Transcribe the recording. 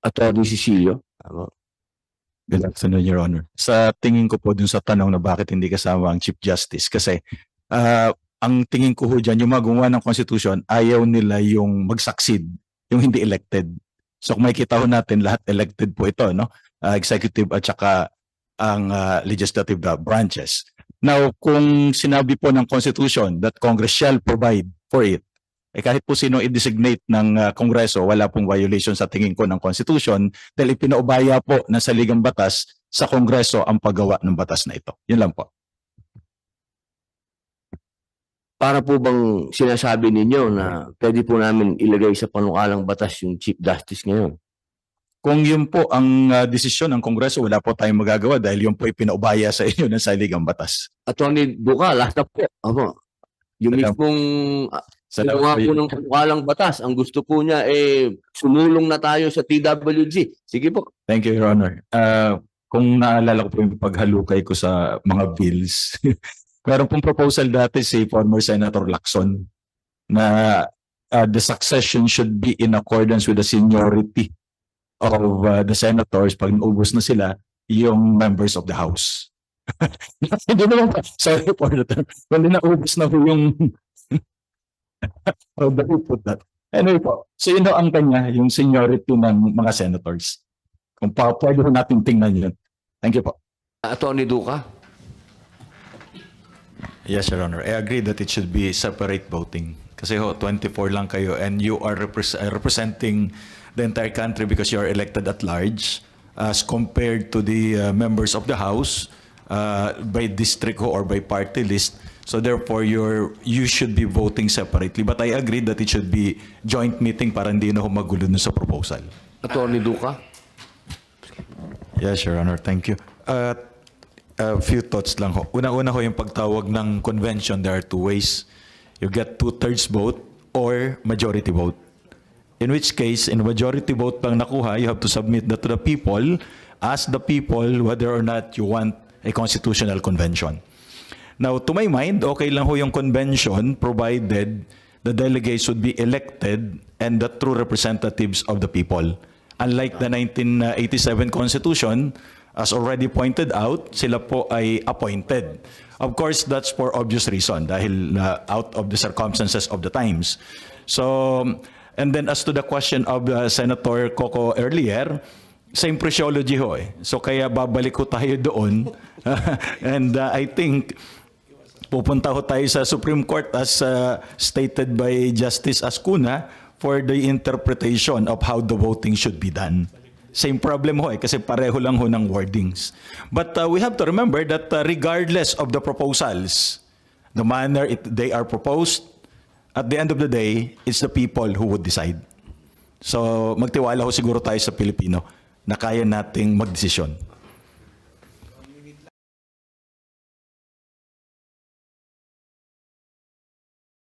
Attorney Cecilio. Tama. Good afternoon, Your Honor. Sa tingin ko po dun sa tanong na bakit hindi kasama ang Chief Justice, kasi ang tingin ko ho dyan, yung mga gumawa ng Constitution, ayaw nila yung mag-succeed, yung hindi elected. So kung makikita ho natin, lahat elected po ito, no? Executive at saka ang legislative branches. Now, kung sinabi po ng Constitution that Congress shall provide for it, kahit po sino i-designate ng Kongreso, wala pong violation sa tingin ko ng Constitution dahil ipinaubaya po ng saligang batas sa Kongreso ang paggawa ng batas na ito. Yun lang po. Para po bang sinasabi ninyo na pwede po namin ilagay sa panukalang batas yung Chief Justice ngayon? Kung yun po ang desisyon ng Kongreso, wala po tayong magagawa dahil yun po ipinaubaya sa inyo ng saligang batas. Attorney Duca, last up po. Opo. Yung mismong ginawa po ng panukalang batas, ang gusto po niya sumulong na tayo sa TWG. Sige po. Thank you, Your Honor. Kung naalala ko po yung paghalukay ko sa mga bills, meron pong proposal dati si former Senator Lacson na the succession should be in accordance with the seniority of the senators pag naubos na sila yung members of the House. Hindi naman pa. Sorry for the term. Hindi naubos na po yung how do we put that? Anyway po, so yun ang kanya, yung seniority ng mga senators. Kung pwede po natin tingnan yun. Thank you po. Attorney Duca? Yes, Your Honor. I agree that it should be separate voting. Kasi 24 lang kayo and you are representing the entire country because you are elected at large as compared to the members of the House by district or by party list. So therefore, you should be voting separately. But I agree that it should be joint meeting para hindi na magulo sa proposal. Attorney Duca? Yes, Your Honor. Thank you. A few thoughts lang ho. Una-una ho yung pagtawag ng convention, there are two ways. You get 2/3 vote or majority vote. In which case, in majority vote pang nakuha, you have to submit that to the people, ask the people whether or not you want a constitutional convention. Now, to my mind, okay lang ho yung convention provided the delegates would be elected and the true representatives of the people. Unlike the 1987 Constitution, as already pointed out, sila po ay appointed. Of course, that's for obvious reason dahil out of the circumstances of the times. So, and then as to the question of Senator Coco earlier, same phraseology ho eh. So kaya babalik ko tayo doon. And I think pupunta ho tayo sa Supreme Court as stated by Justice Ascuna for the interpretation of how the voting should be done. Same problem ho eh, kasi pareho lang ho ng wordings. But we have to remember that regardless of the proposals, the manner they are proposed, at the end of the day, it's the people who would decide. So magtiwala ho siguro tayo sa Pilipino na kaya nating magdesisyon.